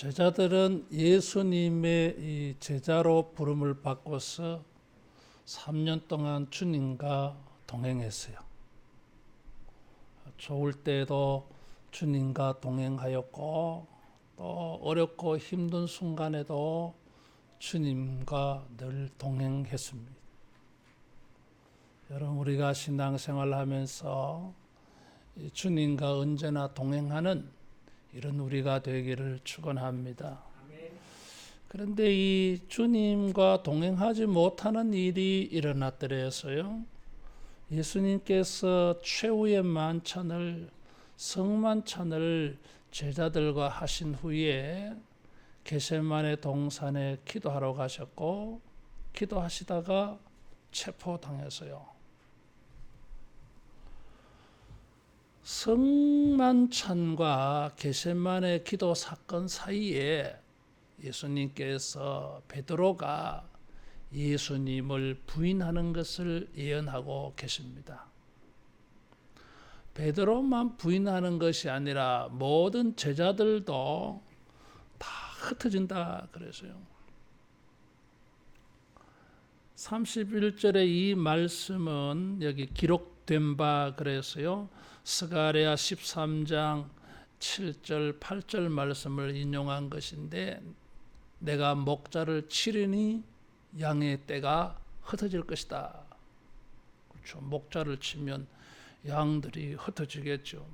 제자들은 예수님의 이 제자로 부름을 받고서 3년 동안 주님과 동행했어요. 좋을 때도 주님과 동행하였고, 또 어렵고 힘든 순간에도 주님과 늘 동행했습니다. 여러분, 우리가 신앙생활을 하면서 주님과 언제나 동행하는 이런 우리가 되기를 축원합니다. 그런데 이 주님과 동행하지 못하는 일이 일어났더래서요. 예수님께서 최후의 만찬을, 성만찬을 제자들과 하신 후에 겟세마네 동산에 기도하러 가셨고, 기도하시다가 체포당했어요. 성만찬과 겟세마네 기도 사건 사이에 예수님께서 베드로가 예수님을 부인하는 것을 예언하고 계십니다. 베드로만 부인하는 것이 아니라 모든 제자들도 다 흩어진다 그래서요. 31절에 이 말씀은 여기 기록된 바 그래서요. 스가랴 13장 7절 8절 말씀을 인용한 것인데, 내가 목자를 치리니 양의 떼가 흩어질 것이다. 그렇죠. 목자를 치면 양들이 흩어지겠죠.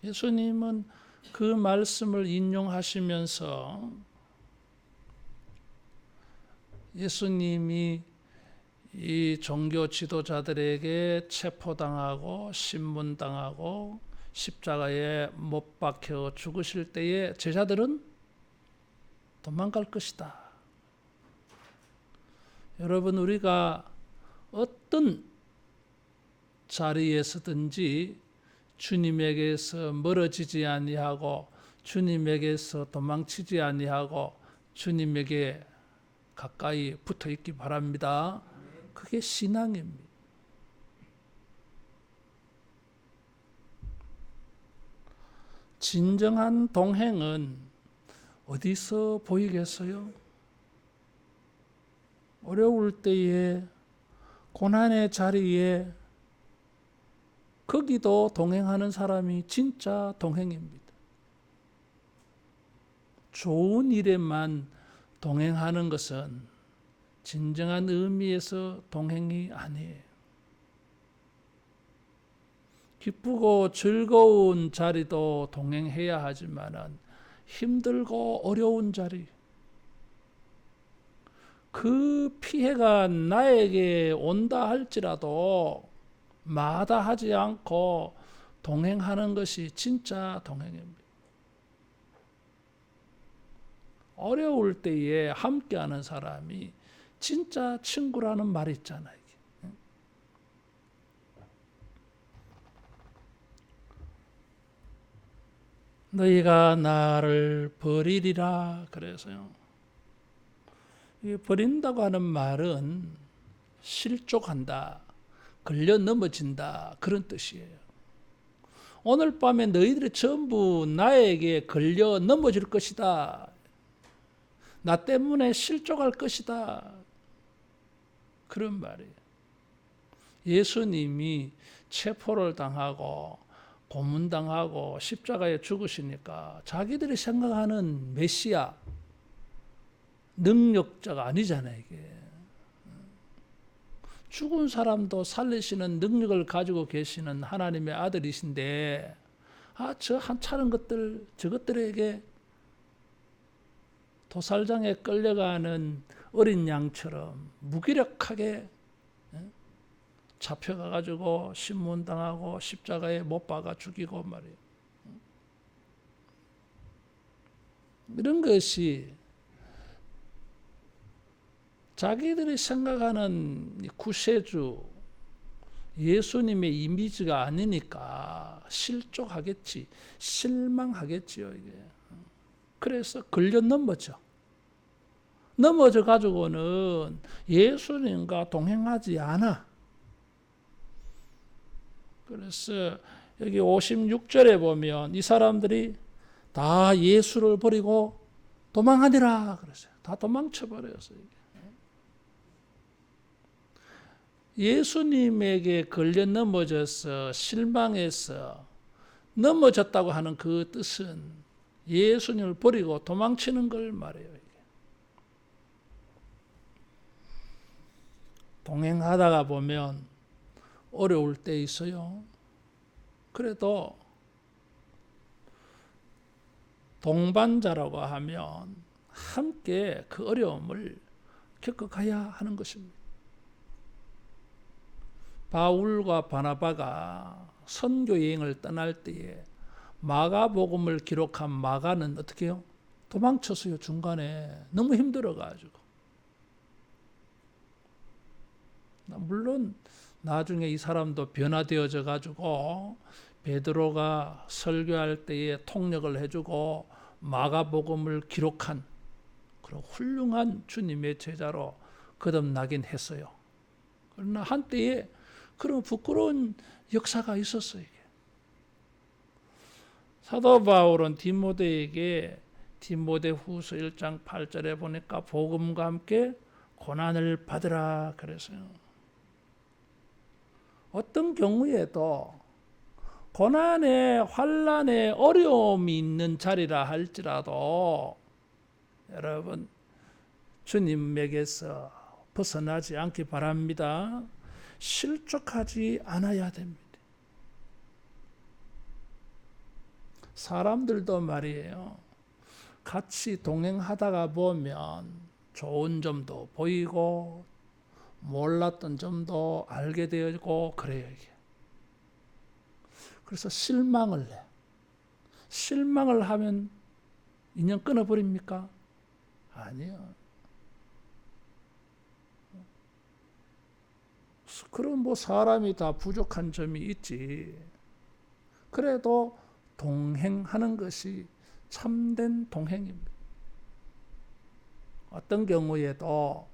예수님은 그 말씀을 인용하시면서 예수님이 이 종교 지도자들에게 체포당하고 신문당하고 십자가에 못 박혀 죽으실 때에 제자들은 도망갈 것이다. 여러분, 우리가 어떤 자리에서든지 주님에게서 멀어지지 아니하고 주님에게서 도망치지 아니하고 주님에게 가까이 붙어 있기 바랍니다. 그게 신앙입니다. 진정한 동행은 어디서 보이겠어요? 어려울 때에, 고난의 자리에 거기도 동행하는 사람이 진짜 동행입니다. 좋은 일에만 동행하는 것은 진정한 의미에서 동행이 아니에요. 기쁘고 즐거운 자리도 동행해야 하지만은 힘들고 어려운 자리, 그 피해가 나에게 온다 할지라도 마다하지 않고 동행하는 것이 진짜 동행입니다. 어려울 때에 함께하는 사람이 진짜 친구라는 말이 있잖아요. 너희가 나를 버리리라 그래서요. 이 버린다고 하는 말은 실족한다, 걸려 넘어진다 그런 뜻이에요. 오늘 밤에 너희들이 전부 나에게 걸려 넘어질 것이다. 나 때문에 실족할 것이다. 그런 말이에요. 예수님이 체포를 당하고 고문당하고 십자가에 죽으시니까 자기들이 생각하는 메시아, 능력자가 아니잖아요. 이게 죽은 사람도 살리시는 능력을 가지고 계시는 하나님의 아들이신데, 저 한차는 것들, 저것들에게 도살장에 끌려가는 어린 양처럼 무기력하게 잡혀가가지고 신문당하고 십자가에 못 박아 죽이고 말이에요. 이런 것이 자기들이 생각하는 구세주 예수님의 이미지가 아니니까 실족하겠지, 실망하겠지요. 이게. 그래서 걸려 넘어져. 넘어져 가지고는 예수님과 동행하지 않아. 그래서 여기 56절에 보면 이 사람들이 다 예수를 버리고 도망하니라 그랬어요. 다 도망쳐 버렸어요. 예수님에게 걸려 넘어져서 실망해서 넘어졌다고 하는 그 뜻은 예수님을 버리고 도망치는 걸 말해요. 동행하다가 보면 어려울 때 있어요. 그래도 동반자라고 하면 함께 그 어려움을 겪어가야 하는 것입니다. 바울과 바나바가 선교 여행을 떠날 때에 마가복음을 기록한 마가는 어떻게 해요? 도망쳤어요. 중간에 너무 힘들어가지고. 물론 나중에 이 사람도 변화되어져 가지고 베드로가 설교할 때에 통역을 해주고 마가복음을 기록한 그런 훌륭한 주님의 제자로 거듭나긴 했어요. 그러나 한때에 그런 부끄러운 역사가 있었어요. 사도 바울은 디모데에게 디모데후서 1장 8절에 보니까 복음과 함께 고난을 받으라 그랬어요. 어떤 경우에도 고난에 환난에 어려움이 있는 자리라 할지라도 여러분 주님에게서 벗어나지 않기 바랍니다. 실족하지 않아야 됩니다. 사람들도 말이에요. 같이 동행하다가 보면 좋은 점도 보이고 몰랐던 점도 알게 되고 그래요. 이게. 그래서 실망을 해. 실망을 하면 인연 끊어버립니까? 아니요. 그럼 뭐 사람이 다 부족한 점이 있지. 그래도 동행하는 것이 참된 동행입니다. 어떤 경우에도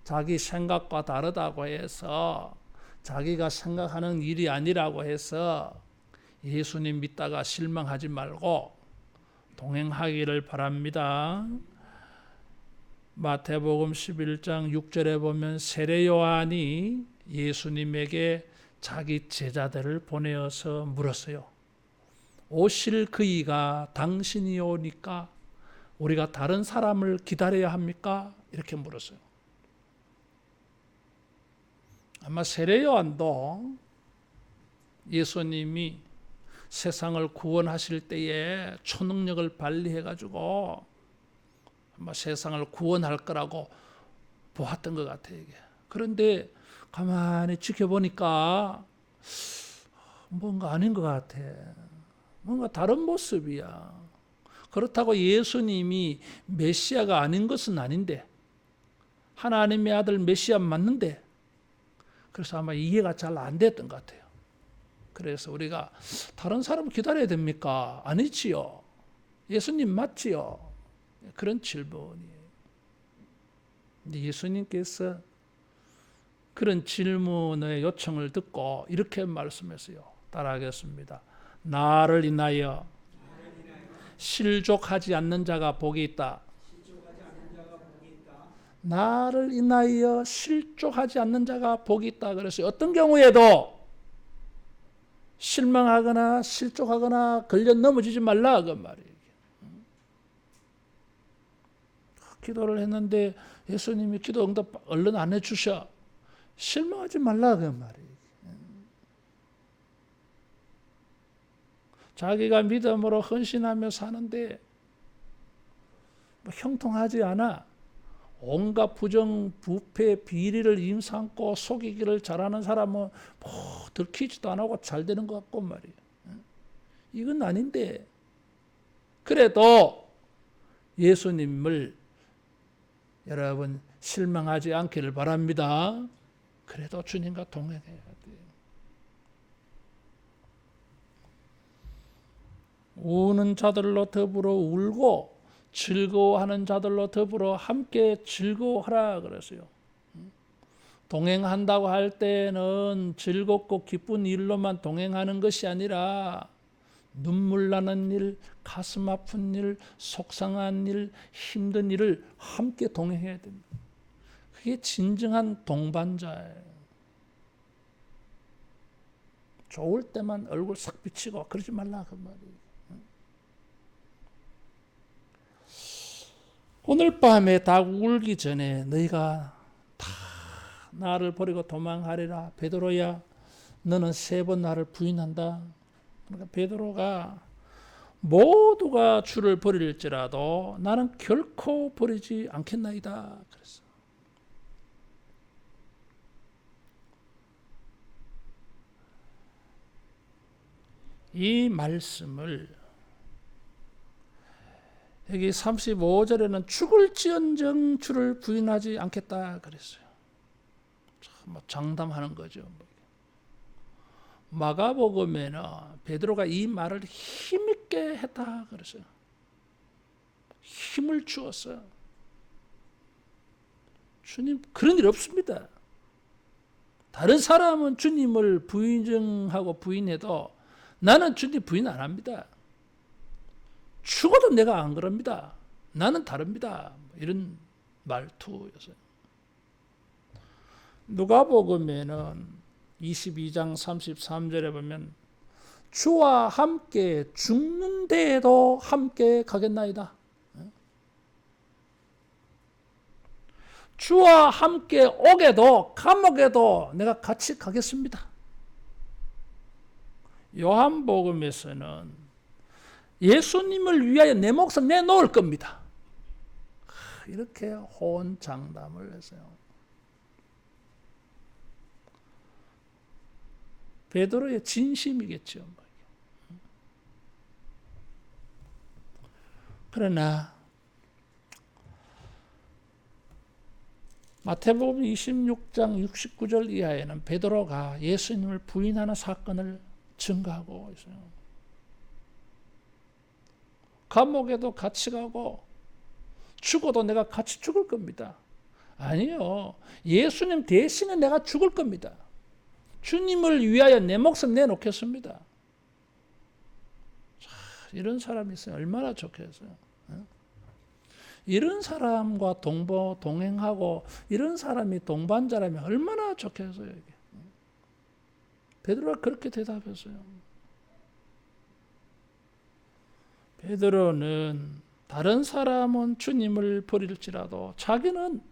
자기 생각과 다르다고 해서 자기가 생각하는 일이 아니라고 해서 예수님 믿다가 실망하지 말고 동행하기를 바랍니다. 마태복음 11장 6절에 보면 세례 요한이 예수님에게 자기 제자들을 보내어서 물었어요. 오실 그이가 당신이 오니까 우리가 다른 사람을 기다려야 합니까? 이렇게 물었어요. 아마 세례 요한도 예수님이 세상을 구원하실 때에 초능력을 발휘해 가지고 아마 세상을 구원할 거라고 보았던 것 같아요. 이게. 그런데 가만히 지켜보니까 뭔가 아닌 것 같아. 뭔가 다른 모습이야. 그렇다고 예수님이 메시아가 아닌 것은 아닌데 하나님의 아들 메시아 맞는데 그래서 아마 이해가 잘 안 됐던 것 같아요. 그래서 우리가 다른 사람을 기다려야 됩니까? 아니지요. 예수님 맞지요? 그런 질문이에요. 근데 예수님께서 그런 질문의 요청을 듣고 이렇게 말씀했어요. 따라하겠습니다. 나를 인하여 실족하지 않는 자가 복이 있다. 나를 인하여 실족하지 않는 자가 복이 있다. 그래서 어떤 경우에도 실망하거나 실족하거나 걸려 넘어지지 말라 그 말이에요. 기도를 했는데 예수님이 기도 응답 얼른 안 해주셔. 실망하지 말라 그 말이에요. 자기가 믿음으로 헌신하며 사는데 뭐 형통하지 않아. 온갖 부정, 부패, 비리를 임삼고 속이기를 잘하는 사람은 뭐 들키지도 안 하고 잘 되는 것 같고 말이에요. 이건 아닌데 그래도 예수님을 여러분 실망하지 않기를 바랍니다. 그래도 주님과 동행해야 돼요. 우는 자들로 더불어 울고 즐거워하는 자들로 더불어 함께 즐거워하라 그랬어요. 동행한다고 할 때는 즐겁고 기쁜 일로만 동행하는 것이 아니라 눈물 나는 일, 가슴 아픈 일, 속상한 일, 힘든 일을 함께 동행해야 됩니다. 그게 진정한 동반자예요. 좋을 때만 얼굴 싹 비치고 그러지 말라 그 말이에요. 오늘 밤에 닭 울기 전에 너희가 다 나를 버리고 도망하리라. 베드로야, 너는 3번 나를 부인한다. 그러니까 베드로가 모두가 주를 버릴지라도 나는 결코 버리지 않겠나이다. 그랬어. 이 말씀을 여기 35절에는 죽을지언정 주를 부인하지 않겠다 그랬어요. 뭐 장담하는 거죠. 마가복음에는 베드로가 이 말을 힘있게 했다 그랬어요. 힘을 주었어요. 주님 그런 일 없습니다. 다른 사람은 주님을 부인하고 부인해도 나는 주님 부인 안 합니다. 죽어도 내가 안 그럽니다. 나는 다릅니다. 이런 말투였어요. 누가복음에는 22장 33절에 보면 주와 함께 죽는 데에도 함께 가겠나이다. 주와 함께 오게도 감옥에도 내가 같이 가겠습니다. 요한복음에서는 예수님을 위하여 내 목숨 내놓을 겁니다. 이렇게 호언장담을 했어요. 베드로의 진심이겠죠. 그러나 마태복음 26장 69절 이하에는 베드로가 예수님을 부인하는 사건을 증거하고 있어요. 감옥에도 같이 가고 죽어도 내가 같이 죽을 겁니다. 아니요. 예수님 대신에 내가 죽을 겁니다. 주님을 위하여 내 목숨 내놓겠습니다. 자, 이런 사람이 있으면 얼마나 좋겠어요. 이런 사람과 동행하고 이런 사람이 동반자라면 얼마나 좋겠어요. 이게. 베드로가 그렇게 대답했어요. 베드로는 다른 사람은 주님을 버릴지라도 자기는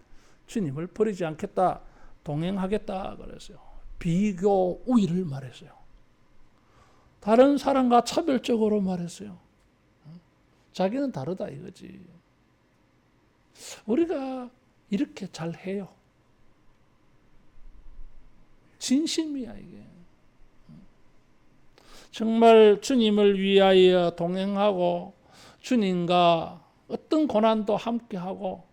주님을 버리지 않겠다, 동행하겠다 그랬어요. 비교 우위를 말했어요. 다른 사람과 차별적으로 말했어요. 자기는 다르다 이거지. 우리가 이렇게 잘해요. 진심이야 이게. 정말 주님을 위하여 동행하고 주님과 어떤 고난도 함께하고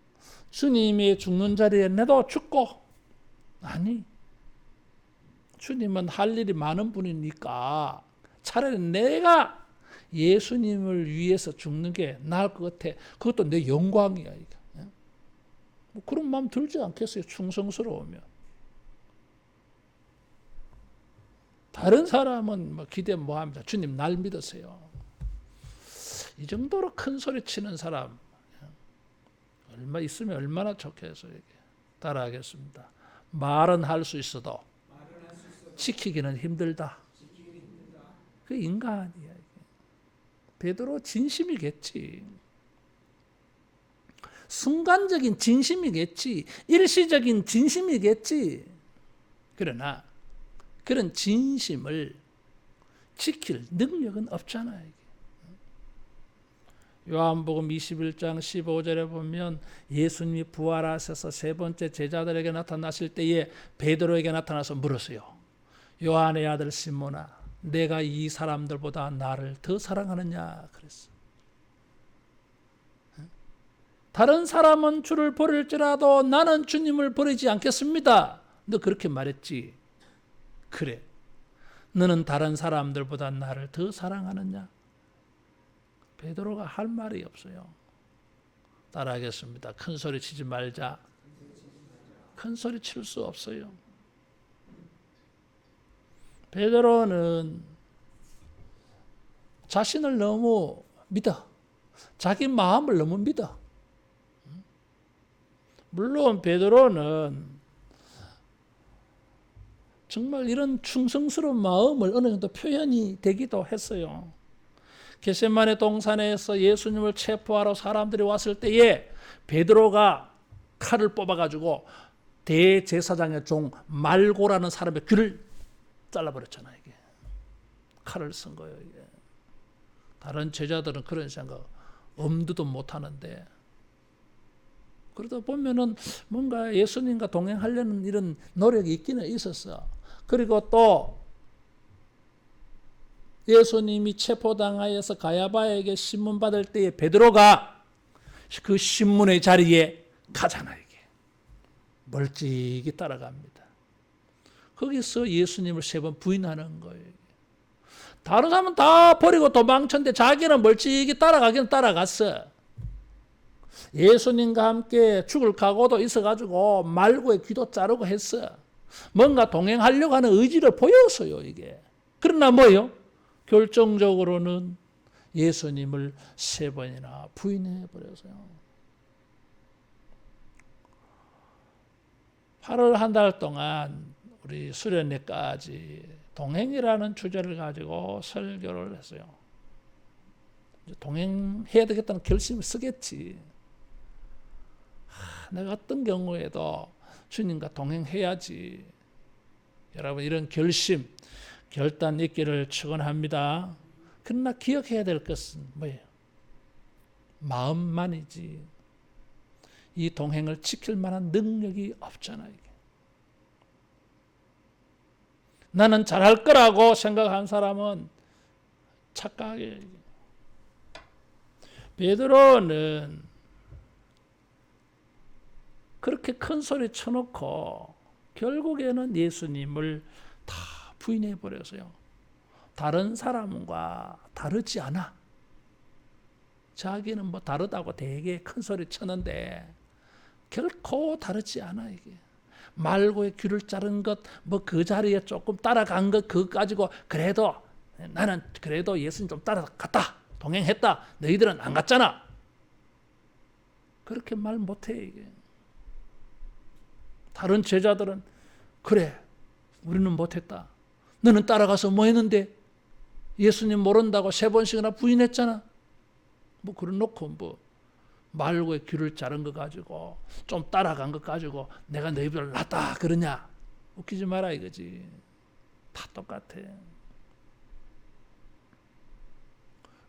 주님이 죽는 자리에 내도 죽고, 아니, 주님은 할 일이 많은 분이니까 차라리 내가 예수님을 위해서 죽는 게 나을 것 같아. 그것도 내 영광이야. 이게. 뭐 그런 마음 들지 않겠어요? 충성스러우면. 다른 사람은 뭐 기대 뭐 합니다. 주님 날 믿으세요. 이 정도로 큰 소리 치는 사람 얼마 있으면 얼마나 좋겠어요. 이게. 따라하겠습니다. 말은 할 수 있어도 지키기는 힘들다. 그 인간이야. 이게. 베드로 진심이겠지. 순간적인 진심이겠지. 일시적인 진심이겠지. 그러나 그런 진심을 지킬 능력은 없잖아요. 요한복음 21장 15절에 보면 예수님이 부활하셔서 3번째 제자들에게 나타나실 때에 베드로에게 나타나서 물었어요. 요한의 아들 시몬아, 내가 이 사람들보다 나를 더 사랑하느냐 그랬어. 다른 사람은 주를 버릴지라도 나는 주님을 버리지 않겠습니다. 너 그렇게 말했지. 그래. 너는 다른 사람들보다 나를 더 사랑하느냐? 베드로가 할 말이 없어요. 따라하겠습니다. 큰 소리 치지 말자. 큰 소리 칠 수 없어요. 베드로는 자신을 너무 믿어. 자기 마음을 너무 믿어. 물론 베드로는 정말 이런 충성스러운 마음을 어느 정도 표현이 되기도 했어요. 겟세마네 동산에서 예수님을 체포하러 사람들이 왔을 때에 베드로가 칼을 뽑아가지고 대제사장의 종 말고라는 사람의 귀를 잘라버렸잖아요. 이게 칼을 쓴 거예요. 이게. 다른 제자들은 그런 생각 엄두도 못 하는데, 그러다 보면은 뭔가 예수님과 동행하려는 이런 노력이 있기는 있었어. 그리고 또 예수님이 체포당하여서 가야바에게 신문 받을 때에 베드로가 그 신문의 자리에 가잖아요. 이게 멀찍이 따라갑니다. 거기서 예수님을 3번 부인하는 거예요. 다른 사람은 다 버리고 도망쳤는데 자기는 멀찍이 따라가기는 따라갔어. 예수님과 함께 죽을 각오도 있어가지고 말고의 귀도 자르고 했어. 뭔가 동행하려고 하는 의지를 보였어요. 이게. 그러나 뭐요? 결정적으로는 예수님을 3번이나 부인해버렸어요. 8월 한 달 동안 우리 수련회까지 동행이라는 주제를 가지고 설교를 했어요. 동행해야 되겠다는 결심을 쓰겠지. 내가 어떤 경우에도 주님과 동행해야지. 여러분 이런 결심, 결단 있기를 축원합니다. 그러나 기억해야 될 것은 뭐예요? 마음만이지. 이 동행을 지킬 만한 능력이 없잖아요. 이게. 나는 잘할 거라고 생각한 사람은 착각이에요. 베드로는 그렇게 큰 소리 쳐놓고 결국에는 예수님을 다 부인해 버렸어요. 다른 사람과 다르지 않아. 자기는 뭐 다르다고 되게 큰 소리 쳤는데 결코 다르지 않아. 이게 말고의 귀를 자른 것, 뭐 그 자리에 조금 따라간 것, 그거 가지고 그래도 나는 그래도 예수님 좀 따라갔다, 동행했다. 너희들은 안 갔잖아. 그렇게 말 못해. 이게 다른 제자들은 그래, 우리는 못했다. 너는 따라가서 뭐 했는데? 예수님 모른다고 3번씩이나 부인했잖아. 뭐 그런 놓고 뭐 말고의 귀를 자른 거 가지고 좀 따라간 거 가지고 내가 너희들 낫다 그러냐? 웃기지 마라 이거지. 다 똑같아.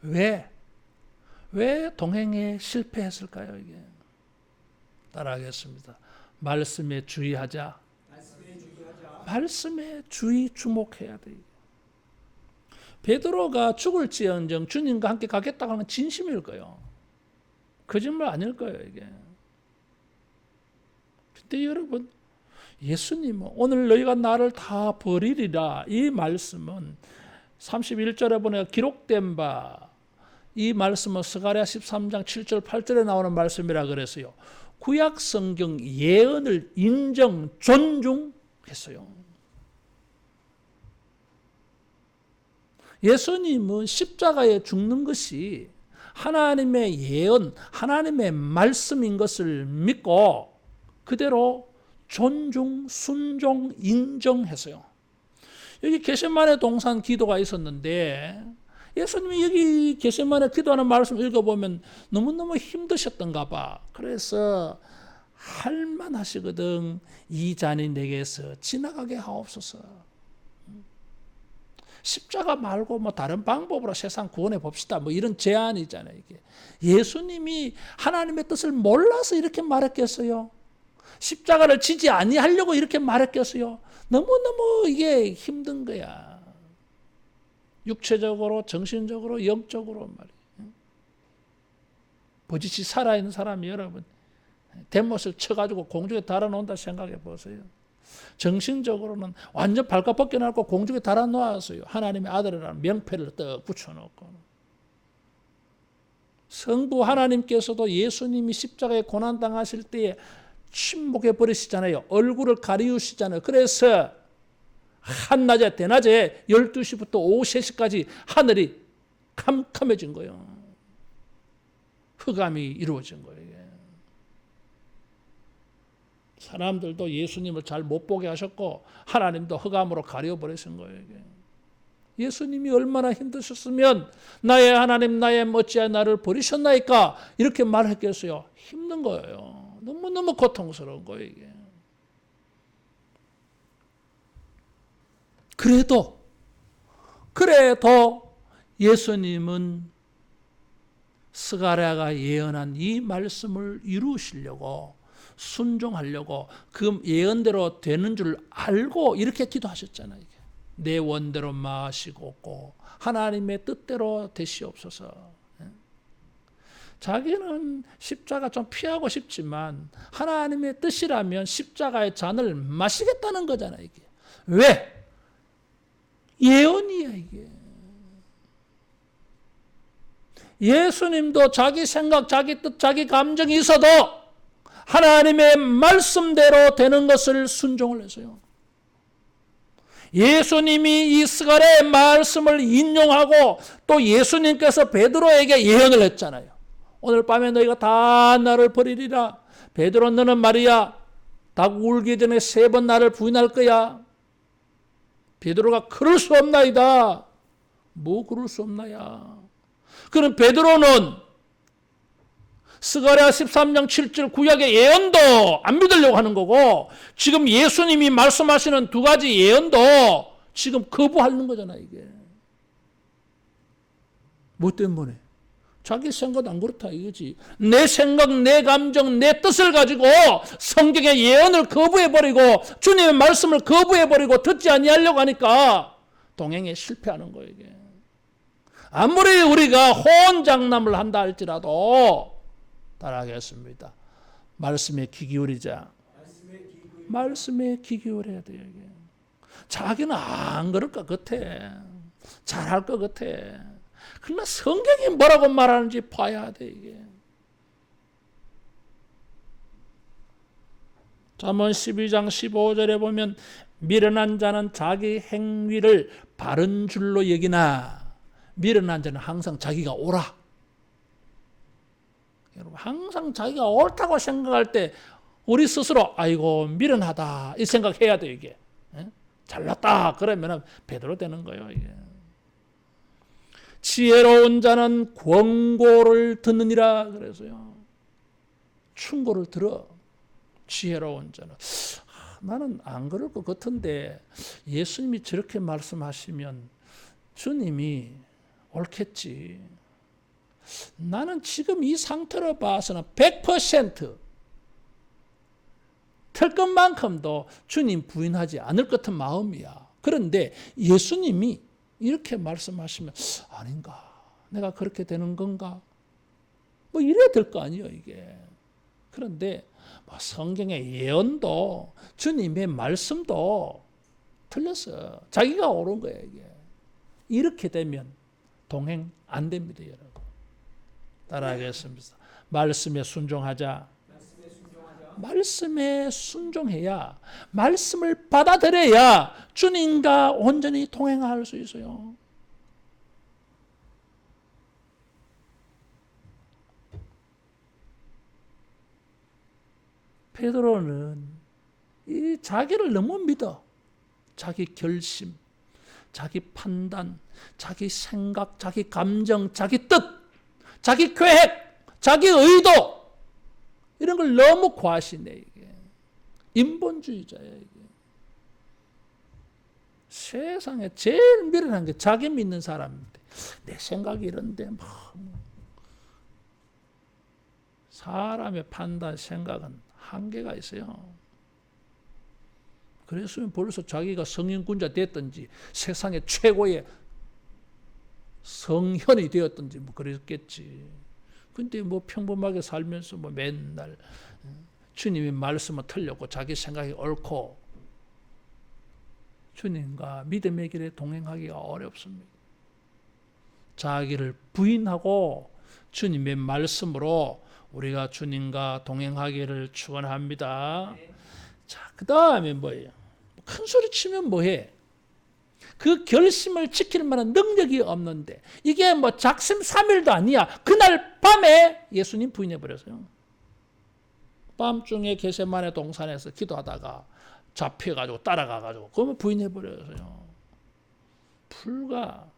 왜 동행에 실패했을까요? 이게 따라하겠습니다. 말씀에 주의하자. 말씀에 주목해야 돼. 베드로가 죽을지언정 주님과 함께 가겠다고 하는 진심일 거예요. 거짓말 아닐 거예요, 이게. 근데 여러분, 예수님은 오늘 너희가 나를 다 버리리라. 이 말씀은 31절에 보니까 기록된 바, 이 말씀은 스가랴 13장 7절 8절에 나오는 말씀이라 그랬어요. 구약 성경 예언을 인정, 존중했어요. 예수님은 십자가에 죽는 것이 하나님의 예언, 하나님의 말씀인 것을 믿고 그대로 존중, 순종, 인정했어요. 여기 겟세마네 동산 기도가 있었는데 예수님이 여기 겟세마네 기도하는 말씀 읽어보면 너무너무 힘드셨던가 봐. 그래서 할만하시거든. 이 잔이 내게서 지나가게 하옵소서. 십자가 말고 뭐 다른 방법으로 세상 구원해 봅시다. 뭐 이런 제안이잖아요. 이게 예수님이 하나님의 뜻을 몰라서 이렇게 말했겠어요? 십자가를 지지 아니하려고 이렇게 말했겠어요? 너무너무 이게 힘든 거야. 육체적으로, 정신적으로, 영적으로 말이에요. 버짓이 살아있는 사람이 여러분 대못을 쳐가지고 공중에 달아놓는다 생각해 보세요. 정신적으로는 완전 발가 벗겨놓고 공중에 달아놓았어요. 하나님의 아들이라는 명패를 떡 붙여놓고. 성부 하나님께서도 예수님이 십자가에 고난당하실 때에 침묵해 버리시잖아요. 얼굴을 가리우시잖아요. 그래서 한낮에 대낮에 12시부터 오후 3시까지 하늘이 캄캄해진 거예요. 흑암이 이루어진 거예요. 이게. 사람들도 예수님을 잘 못 보게 하셨고 하나님도 흑암으로 가려버리신 거예요. 이게. 예수님이 얼마나 힘드셨으면 나의 하나님 나의 어찌하여 나를 버리셨나이까 이렇게 말했겠어요. 힘든 거예요. 너무너무 고통스러운 거예요. 이게. 그래도 예수님은 스가랴가 예언한 이 말씀을 이루시려고 순종하려고 그 예언대로 되는 줄 알고 이렇게 기도하셨잖아요. 이게. 내 원대로 마시고 하나님의 뜻대로 되시옵소서. 자기는 십자가 좀 피하고 싶지만 하나님의 뜻이라면 십자가의 잔을 마시겠다는 거잖아요. 이게. 왜? 예언이야 이게. 예수님도 자기 생각, 자기 뜻, 자기 감정이 있어도 하나님의 말씀대로 되는 것을 순종을 했어요. 예수님이 이 스가랴의 말씀을 인용하고 또 예수님께서 베드로에게 예언을 했잖아요. 오늘 밤에 너희가 다 나를 버리리라. 베드로 너는 말이야 닭 울기 전에 3번 나를 부인할 거야. 베드로가 그럴 수 없나이다. 뭐 그럴 수 없나야. 그럼 베드로는 스가랴 13장 7절 구약의 예언도 안 믿으려고 하는 거고 지금 예수님이 말씀하시는 2가지 예언도 지금 거부하는 거잖아 이게. 뭐 때문에? 자기 생각 안 그렇다 이거지. 내 생각, 내 감정, 내 뜻을 가지고 성경의 예언을 거부해버리고 주님의 말씀을 거부해버리고 듣지 아니하려고 하니까 동행에 실패하는 거예요 이게. 아무리 우리가 호언장담을 한다 할지라도 따라하겠습니다. 말씀에 귀 기울이자. 말씀에 귀 기울여야 돼요. 이게. 자기는 안 그럴 것 같아. 잘할 것 같아. 그러나 성경이 뭐라고 말하는지 봐야 돼 이게. 잠언 12장 15절에 보면 미련한 자는 자기 행위를 바른 줄로 여기나 미련한 자는 항상 자기가 옳아. 여러분 항상 자기가 옳다고 생각할 때 우리 스스로 아이고 미련하다 이 생각해야 돼요 이게. 잘났다 그러면 베드로 되는 거예요 이게. 지혜로운 자는 권고를 듣느니라 그래서요. 충고를 들어. 지혜로운 자는 나는 안 그럴 것 같은데 예수님이 저렇게 말씀하시면 주님이 옳겠지. 나는 지금 이 상태로 봐서는 100% 틀 것만큼도 주님 부인하지 않을 것 같은 마음이야. 그런데 예수님이 이렇게 말씀하시면 아닌가? 내가 그렇게 되는 건가? 뭐 이래야 될 거 아니에요 이게. 그런데 성경의 예언도 주님의 말씀도 틀렸어. 자기가 옳은 거예요 이게. 이렇게 되면 동행 안 됩니다 여러분. 따라하겠습니다. 말씀에 순종하자. 말씀에 순종해야 말씀을 받아들여야 주님과 온전히 동행할 수 있어요. 베드로는 이 자기를 너무 믿어. 자기 결심, 자기 판단, 자기 생각, 자기 감정, 자기 뜻, 자기 계획, 자기 의도 이런 걸 너무 과신해 이게. 인본주의자야 이게. 세상에 제일 미련한 게 자기 믿는 사람인데 내 생각이 이런데 뭐 사람의 판단 생각은 한계가 있어요. 그랬으면 벌써 자기가 성인군자 됐든지 세상의 최고의 성현이 되었든지 뭐 그랬겠지. 근데 뭐 평범하게 살면서 뭐 맨날 주님의 말씀은 틀렸고 자기 생각이 옳고 주님과 믿음의 길에 동행하기가 어렵습니다. 자기를 부인하고 주님의 말씀으로 우리가 주님과 동행하기를 축원합니다. 자, 그 다음에 뭐예요? 큰 소리 치면 뭐해? 그 결심을 지킬 만한 능력이 없는데 이게 뭐 작심 삼일도 아니야. 그날 밤에 예수님 부인해 버렸어요. 밤중에 겟세마네 동산에서 기도하다가 잡혀가지고 따라가가지고 그러면 부인해 버렸어요. 불과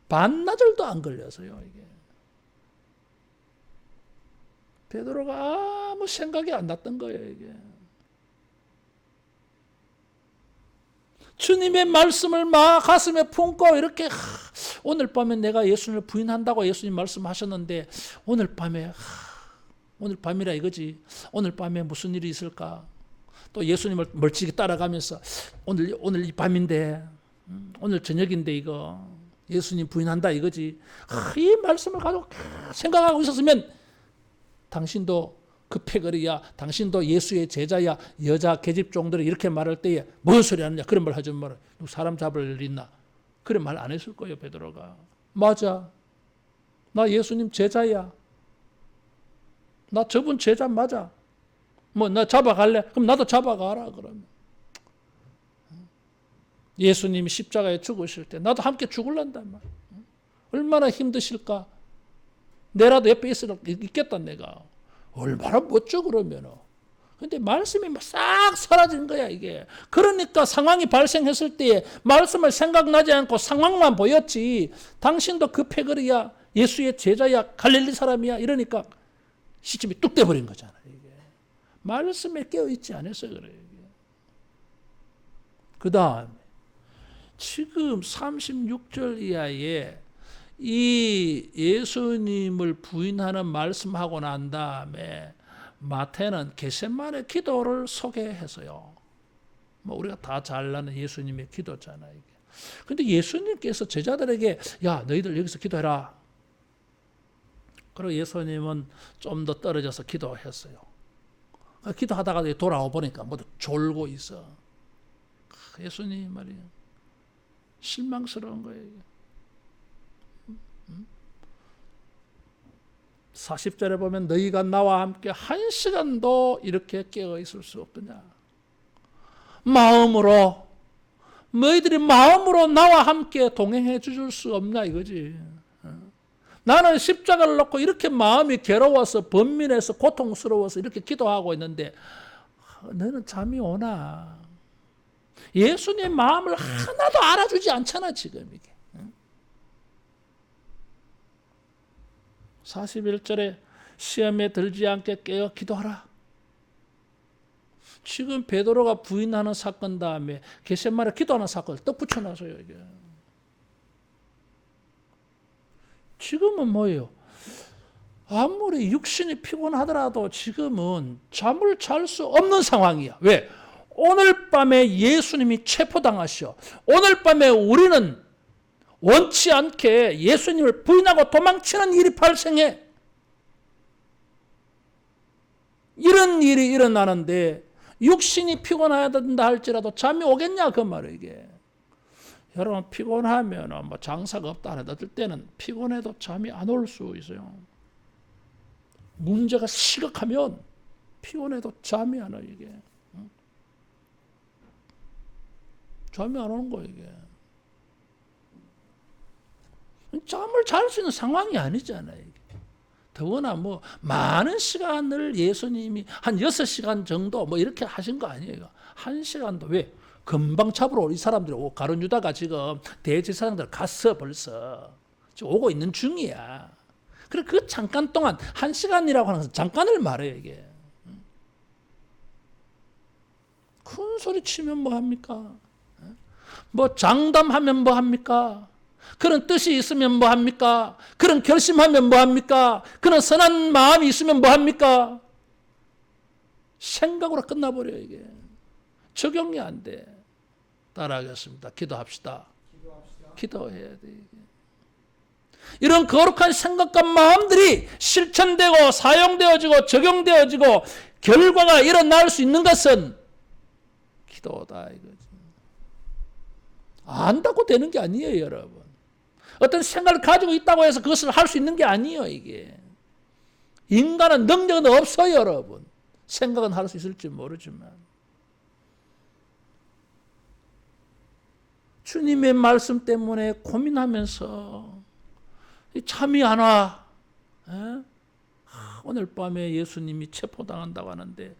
반나절도 안 걸려서요. 이게 베드로가 아무 생각이 안 났던 거예요. 이게 주님의 말씀을 막 가슴에 품고 이렇게 오늘 밤에 내가 예수님을 부인한다고 예수님 말씀하셨는데 오늘 밤에 오늘 밤이라 이거지. 오늘 밤에 무슨 일이 있을까? 또 예수님을 멀찍이 따라가면서 오늘 이 밤인데 오늘 저녁인데 이거 예수님 부인한다 이거지. 이 말씀을 가지고 생각하고 있었으면 당신도 그 패거리야. 당신도 예수의 제자야. 여자 계집종들이 이렇게 말할 때에 뭔 소리 하느냐. 그런 말 하지 마라. 사람 잡을 일 있나. 그런 말 안 했을 거예요. 베드로가. 맞아. 나 예수님 제자야. 나 저분 제자 맞아. 뭐 나 잡아갈래? 그럼 나도 잡아가라. 그러면. 예수님이 십자가에 죽으실 때 나도 함께 죽을란단 말이야. 얼마나 힘드실까. 내라도 옆에 있겠다 내가. 얼마나 멋져 그러면. 근데 말씀이 싹 사라진 거야 이게. 그러니까 상황이 발생했을 때에 말씀을 생각나지 않고 상황만 보였지. 당신도 그 패거리야. 예수의 제자야. 갈릴리 사람이야. 이러니까 시침이 뚝 떼버린 거잖아 이게. 말씀에 깨어있지 않았어요. 그래요. 그 다음에 지금 36절 이하에 이 예수님을 부인하는 말씀하고 난 다음에 마태는 겟세마네 기도를 소개해서요. 뭐 우리가 다 잘 아는 예수님의 기도잖아요. 이게. 근데 예수님께서 제자들에게 야 너희들 여기서 기도해라. 그리고 예수님은 좀 더 떨어져서 기도했어요. 기도하다가 돌아와 보니까 모두 졸고 있어. 예수님 말이에요. 실망스러운 거예요. 40절에 보면 너희가 나와 함께 1시간도 이렇게 깨어 있을 수 없느냐. 마음으로 너희들이 마음으로 나와 함께 동행해 줄 수 없나 이거지. 나는 십자가를 놓고 이렇게 마음이 괴로워서 번민해서 고통스러워서 이렇게 기도하고 있는데 너는 잠이 오나. 예수님 마음을 하나도 알아주지 않잖아 지금 이게. 41절에 시험에 들지 않게 깨어 기도하라. 지금 베드로가 부인하는 사건 다음에 겟세마네 기도하는 사건을 떡 붙여놨어요. 이게. 지금은 뭐예요? 아무리 육신이 피곤하더라도 지금은 잠을 잘 수 없는 상황이야. 왜? 오늘 밤에 예수님이 체포당하셔. 오늘 밤에 우리는 원치 않게 예수님을 부인하고 도망치는 일이 발생해. 이런 일이 일어나는데 육신이 피곤해야 된다 할지라도 잠이 오겠냐 그 말이에요 이게. 여러분 피곤하면 뭐 장사가 없다 하는데 어떨 때는 피곤해도 잠이 안 올 수 있어요. 문제가 시급하면 피곤해도 잠이 안 와요 이게. 잠이 안 오는 거예요 이게. 잠을 잘 수 있는 상황이 아니잖아요. 더구나 뭐 많은 시간을 예수님이 한 6시간 정도 뭐 이렇게 하신 거 아니에요. 1시간도 왜? 금방 잡으러 이 사람들이 오고 가룟 유다가 지금 대제사장들 갔어 벌써. 지금 오고 있는 중이야. 그래 그 잠깐 동안 1시간이라고 하는 것은 잠깐을 말해요 이게. 큰 소리 치면 뭐 합니까? 뭐 장담하면 뭐 합니까? 그런 뜻이 있으면 뭐 합니까? 그런 결심하면 뭐 합니까? 그런 선한 마음이 있으면 뭐 합니까? 생각으로 끝나버려요 이게. 적용이 안 돼. 따라하겠습니다. 기도합시다. 기도해야 돼 이게. 이런 거룩한 생각과 마음들이 실천되고 사용되어지고 적용되어지고 결과가 일어날 수 있는 것은 기도다 이거지. 안다고 되는 게 아니에요 여러분. 어떤 생각을 가지고 있다고 해서 그것을 할 수 있는 게 아니에요 이게. 인간은 능력은 없어요 여러분. 생각은 할 수 있을지 모르지만. 주님의 말씀 때문에 고민하면서 잠이 안 와. 오늘 밤에 예수님이 체포당한다고 하는데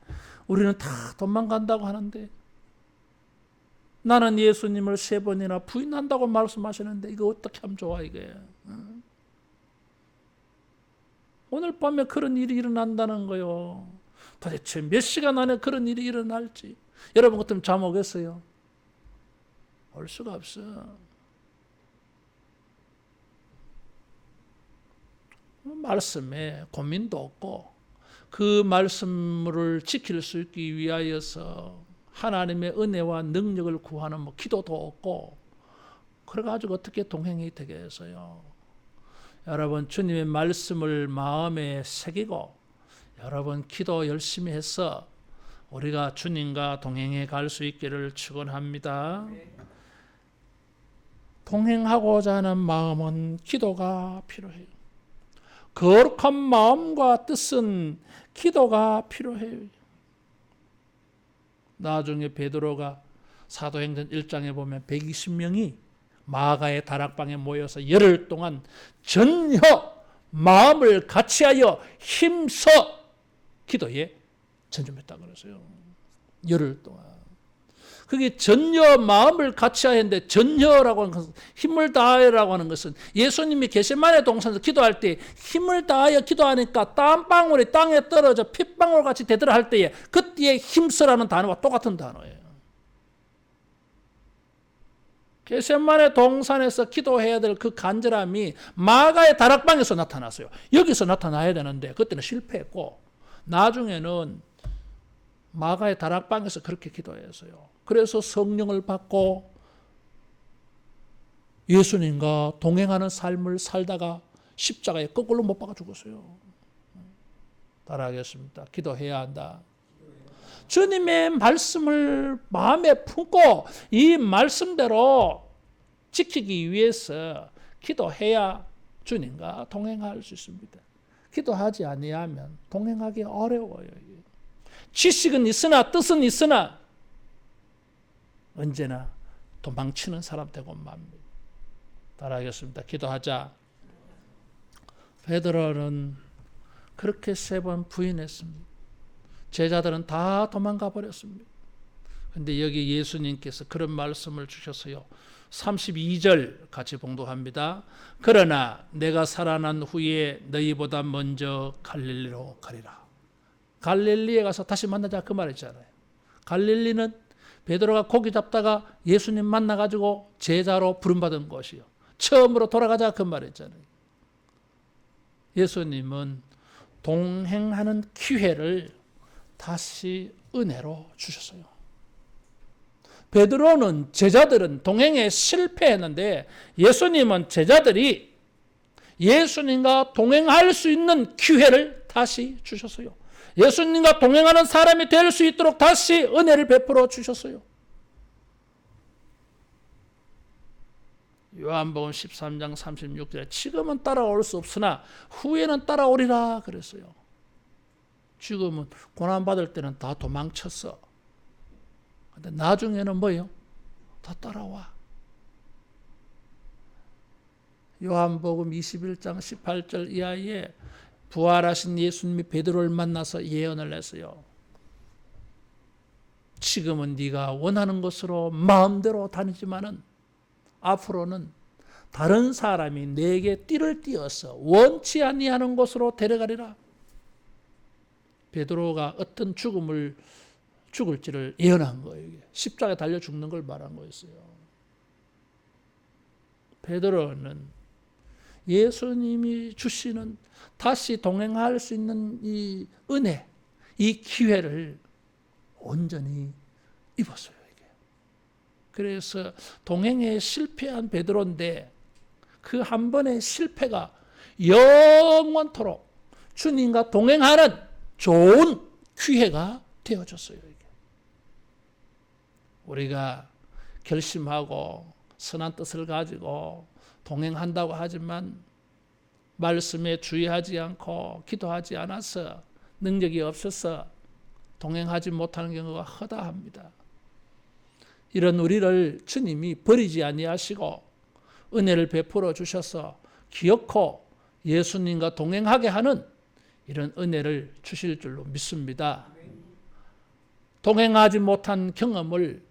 우리는 다 도망간다고 하는데 나는 예수님을 3번이나 부인한다고 말씀하시는데 이거 어떻게 하면 좋아 이게. 오늘 밤에 그런 일이 일어난다는 거요. 도대체 몇 시간 안에 그런 일이 일어날지 여러분 같으면 잠 오겠어요? 올 수가 없어. 말씀에 고민도 없고 그 말씀을 지킬 수 있기 위하여서 하나님의 은혜와 능력을 구하는 기도도 없고 그래가지고 어떻게 동행이 되겠어요? 여러분 주님의 말씀을 마음에 새기고 여러분 기도 열심히 해서 우리가 주님과 동행해 갈 수 있기를 축원합니다. 동행하고자 하는 마음은 기도가 필요해요. 거룩한 마음과 뜻은 기도가 필요해요. 나중에 베드로가 사도행전 1장에 보면 120명이 마가의 다락방에 모여서 열흘 동안 전혀 마음을 같이하여 힘써 기도에 전념했다 그랬어요. 열흘 동안. 그게 전혀 마음을 같이하였는데 전혀라고 하는 것은 힘을 다하여라고 하는 것은 예수님이 겟세마네 동산에서 기도할 때 힘을 다하여 기도하니까 땀방울이 땅에 떨어져 핏방울같이 되더라 할 때에 그때에 힘쓰라는 단어와 똑같은 단어예요. 겟세마네 동산에서 기도해야 될 그 간절함이 마가의 다락방에서 나타났어요. 여기서 나타나야 되는데 그때는 실패했고 나중에는 마가의 다락방에서 그렇게 기도했어요. 그래서 성령을 받고 예수님과 동행하는 삶을 살다가 십자가에 거꾸로 못 박아 죽었어요. 따라하겠습니다. 기도해야 한다. 주님의 말씀을 마음에 품고 이 말씀대로 지키기 위해서 기도해야 주님과 동행할 수 있습니다. 기도하지 아니하면 동행하기 어려워요. 지식은 있으나 뜻은 있으나 언제나 도망치는 사람 되고 맙니다. 따라하겠습니다. 기도하자. 베드로는 그렇게 3번 부인했습니다. 제자들은 다 도망가 버렸습니다. 그런데 여기 예수님께서 그런 말씀을 주셨어요. 32절 같이 봉독합니다. 그러나 내가 살아난 후에 너희보다 먼저 갈릴리로 가리라. 갈릴리에 가서 다시 만나자 그 말이잖아요. 갈릴리는 베드로가 고기 잡다가 예수님 만나가지고 제자로 부름받은 곳이요. 처음으로 돌아가자 그 말이잖아요. 예수님은 동행하는 기회를 다시 은혜로 주셨어요. 베드로는 제자들은 동행에 실패했는데 예수님은 제자들이 예수님과 동행할 수 있는 기회를 다시 주셨어요. 예수님과 동행하는 사람이 될 수 있도록 다시 은혜를 베풀어 주셨어요. 요한복음 13장 36절에 지금은 따라올 수 없으나 후에는 따라오리라 그랬어요. 지금은 고난받을 때는 다 도망쳤어. 근데 나중에는 뭐예요? 다 따라와. 요한복음 21장 18절 이하에 부활하신 예수님이 베드로를 만나서 예언을 했어요. 지금은 네가 원하는 곳으로 마음대로 다니지만은 앞으로는 다른 사람이 내게 띠를 띄어서 원치 아니하는 곳으로 데려가리라. 베드로가 어떤 죽을지를 예언한 거예요. 십자가에 달려 죽는 걸 말한 거였어요. 베드로는 예수님이 주시는 다시 동행할 수 있는 이 은혜, 이 기회를 온전히 입었어요. 이게. 그래서 동행에 실패한 베드로인데 그 한 번의 실패가 영원토록 주님과 동행하는 좋은 기회가 되어졌어요. 이게. 우리가 결심하고 선한 뜻을 가지고 동행한다고 하지만 말씀에 주의하지 않고 기도하지 않아서 능력이 없어서 동행하지 못하는 경우가 허다합니다. 이런 우리를 주님이 버리지 아니하시고 은혜를 베풀어 주셔서 기어코 예수님과 동행하게 하는 이런 은혜를 주실 줄로 믿습니다. 동행하지 못한 경험을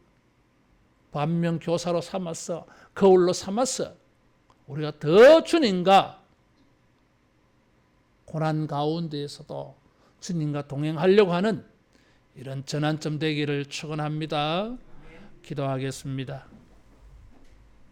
반면교사로 삼아서 거울로 삼아서 우리가 더 주님과 고난 가운데에서도 주님과 동행하려고 하는 이런 전환점 되기를 축원합니다. 기도하겠습니다.